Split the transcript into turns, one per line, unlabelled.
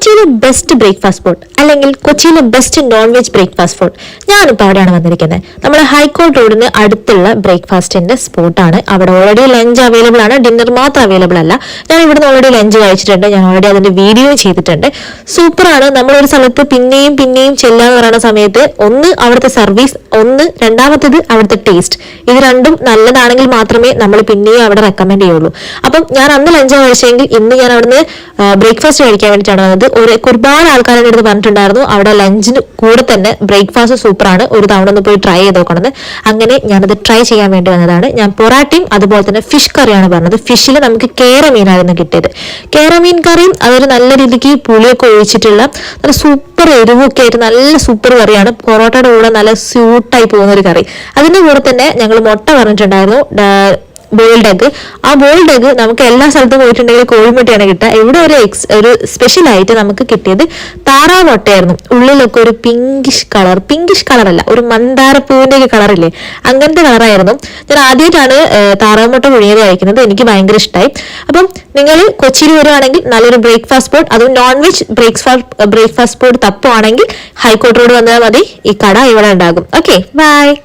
കൊച്ചിയിലെ best breakfast spot അല്ലെങ്കിൽ കൊച്ചിയിലെ best non veg breakfast spot. ഞാനിപ്പോൾ അവിടെയാണ് വന്നിരിക്കുന്നത്. നമ്മുടെ ഹൈക്കോർട്ട് റോഡിന് അടുത്തുള്ള ബ്രേക്ക്ഫാസ്റ്റിന്റെ സ്പോട്ടാണ്. അവിടെ ഓൾറെഡി ലഞ്ച് അവൈലബിൾ ആണ്, ഡിന്നർ മാത്രം അവൈലബിൾ അല്ല. ഞാൻ ഇവിടുന്ന് ഓൾറെഡി ലഞ്ച് കഴിച്ചിട്ടുണ്ട്, ഞാൻ ഓൾറെഡി അതിന്റെ വീഡിയോ ചെയ്തിട്ടുണ്ട്. സൂപ്പറാണ്. നമ്മളൊരു സ്ഥലത്ത് പിന്നെയും പിന്നെയും ചെല്ലാന്ന് പറയുന്ന സമയത്ത് ഒന്ന് അവിടുത്തെ സർവീസ്, രണ്ടാമത്തേത് അവിടുത്തെ ടേസ്റ്റ്, ഇത് രണ്ടും നല്ലതാണെങ്കിൽ മാത്രമേ നമ്മൾ പിന്നെയും അവിടെ റെക്കമെൻഡ് ചെയ്യുള്ളൂ. അപ്പം ഞാൻ അന്ന് ലഞ്ച് കഴിച്ചെങ്കിൽ ഇന്ന് ഞാൻ അവിടുന്ന് ബ്രേക്ക്ഫാസ്റ്റ് കഴിക്കാൻ വേണ്ടിയിട്ടാണ് വന്നത്. ഒരുപാട് ആൾക്കാരെ അടുത്ത് പറഞ്ഞിട്ടുണ്ടായിരുന്നു അവിടെ ലഞ്ചിന് കൂടെ തന്നെ ബ്രേക്ക്ഫാസ്റ്റ് സൂപ്പറാണ്, ഒരു തവണ ഒന്ന് പോയി ട്രൈ ചെയ്ത് നോക്കണത്. അങ്ങനെ ഞാനത് ട്രൈ ചെയ്യാൻ വേണ്ടി വന്നതാണ്. ഞാൻ പൊറാട്ടയും അതുപോലെ തന്നെ ഫിഷ് കറിയാണ് പറഞ്ഞത്. ഫിഷിൽ നമുക്ക് കേര മീനായിരുന്നു കിട്ടിയത്. കേര മീൻ കറിയും അതൊരു നല്ല രീതിക്ക് പുളിയൊക്കെ ഒഴിച്ചിട്ടുള്ള നല്ല സൂപ്പർ എരിവൊക്കെ ആയിട്ട് നല്ല സൂപ്പർ കറിയാണ്. പൊറോട്ടയുടെ കൂടെ നല്ല സ്യൂട്ടായി പോകുന്ന ഒരു കറി. അതിന്റെ കൂടെ തന്നെ ഞങ്ങൾ മുട്ട പറഞ്ഞിട്ടുണ്ടായിരുന്നു, ബോയിൽഡ് എഗ്. ആ ബോയിൽഡ് എഗ് നമുക്ക് എല്ലാ സ്ഥലത്തും പോയിട്ടുണ്ടെങ്കിൽ കോഴിമുട്ടയാണ് കിട്ടുക. ഇവിടെ ഒരു സ്പെഷ്യൽ ആയിട്ട് നമുക്ക് കിട്ടിയത് താറാവ് മുട്ടയായിരുന്നു. ഉള്ളിലൊക്കെ ഒരു പിങ്കിഷ് കളർ അല്ല, ഒരു മന്ദാരപ്പൂവിന്റെ ഒക്കെ കളറില്ലേ, അങ്ങനത്തെ കളറായിരുന്നു. ഞാൻ ആദ്യമായിട്ടാണ് താറാവ് മുട്ട പുഴുങ്ങിയത് കഴിക്കുന്നത്. എനിക്ക് ഭയങ്കര ഇഷ്ടമായി. അപ്പം നിങ്ങൾ കൊച്ചിയിൽ വരുവാണെങ്കിൽ നല്ലൊരു ബ്രേക്ക്ഫാസ്റ്റ് സ്പോട്ട്, അതും നോൺ വെജ് ബ്രേക്ക്ഫാസ്റ്റ് സ്പോട്ട് തപ്പുവാണെങ്കിൽ ഹൈക്കോർട്ട് റോഡ് വന്നാൽ മതി. ഈ കട ഇവിടെ ഉണ്ടാകും. Okay, by.